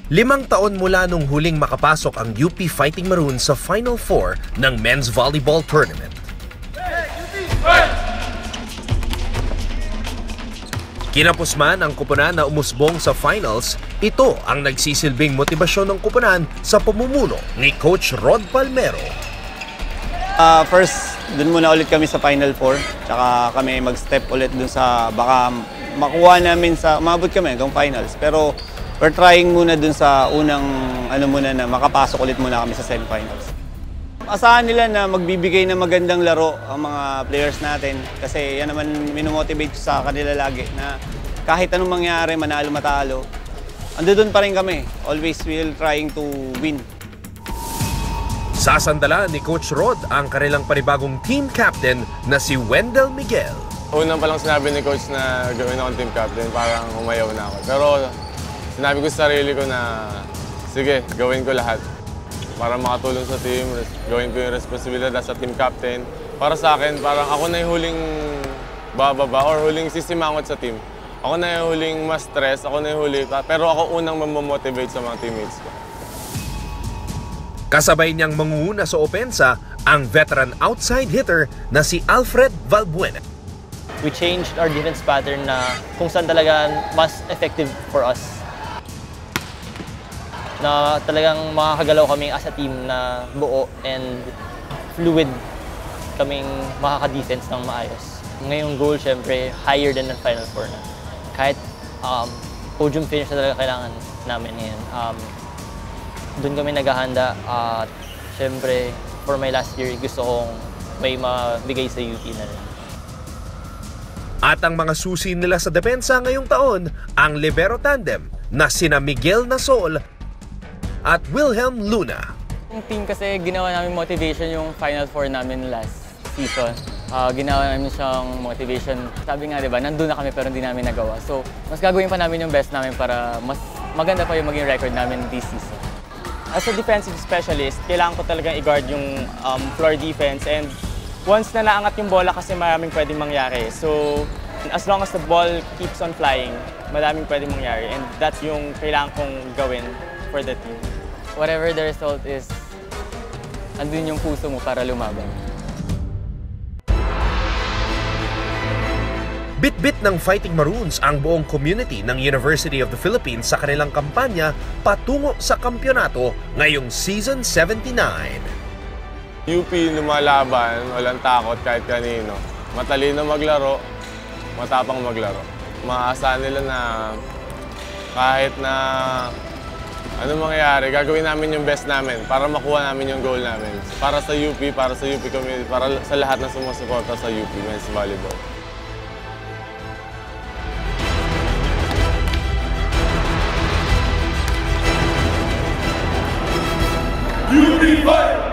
5 taon mula nung huling makapasok ang UP Fighting Maroons sa Final Four ng Men's Volleyball Tournament. Kinapos man ang kupunan na umusbong sa finals, ito ang nagsisilbing motibasyon ng kupunan sa pamumuno ni Coach Rod Palmero. First, dun muna ulit kami sa Final Four. Tsaka kami mag-step ulit dun sa baka makuha namin sa umabot kami hanggang finals. Pero we're trying muna dun sa unang muna na makapasok ulit muna kami sa semifinals. Asahan nila na magbibigay ng magandang laro ang mga players natin kasi yan naman minomotivate sa kanila lagi na kahit anong mangyari, manalo matalo, andun pa rin kami. Always will trying to win. Sasandala ni Coach Rod ang kanilang panibagong team captain na si Wendell Miguel. Unang palang sinabi ni Coach na gawin akong team captain, parang umayaw na ako. Pero sinabi ko sa sarili ko na sige, gawin ko lahat para makatulong sa team, gawin ko yung responsibilidad sa team captain. Para sa akin, parang ako na yung huling bababa or huling sisimangot sa team. Ako na yung huling mas stress, ako na yung huli, pero ako unang mamomotivate sa mga teammates ko. Kasabay niyang mangunguna sa opensa ang veteran outside hitter na si Alfred Valbuena. We changed our defense pattern na kung saan talaga mas effective for us. Na talagang makakagalaw kami as a team na buo and fluid kaming makaka-defense ng maayos. Ngayong goal, syempre, higher than the Final Four na. Kahit podium finish na talaga kailangan namin ngayon. Doon kami naghahanda at syempre, for my last year, gusto kong may mabigay sa UP na rin. At ang mga susi nila sa depensa ngayong taon, ang libero tandem na sina Miguel Nasol at Wilhelm Luna. Yung team kasi ginawa namin motivation yung Final Four namin last season. Ginawa namin siyang motivation. Sabi nga, diba, nandun na kami pero hindi namin nagawa. So, mas gagawin pa namin yung best namin para mas maganda pa yung maging record namin this season. As a defensive specialist, kailangan ko talagang i-guard yung floor defense. And once na naangat yung bola kasi maraming pwedeng mangyari. So, as long as the ball keeps on flying, maraming pwedeng mangyari. And that's yung kailangan kong gawin for the team. Whatever the result is, andun yung puso mo para lumaban. Bit-bit ng Fighting Maroons ang buong community ng University of the Philippines sa kanilang kampanya patungo sa kampyonato ngayong Season 79. UP lumalaban, walang takot kahit kanino. Matalino maglaro, matapang maglaro. Maaasahan nila na kahit na anong mangyayari, gagawin namin yung best namin para makuha namin yung goal namin. Para sa UP community, para sa lahat na sumusuporta sa UP Men's Volleyball. UP Fight!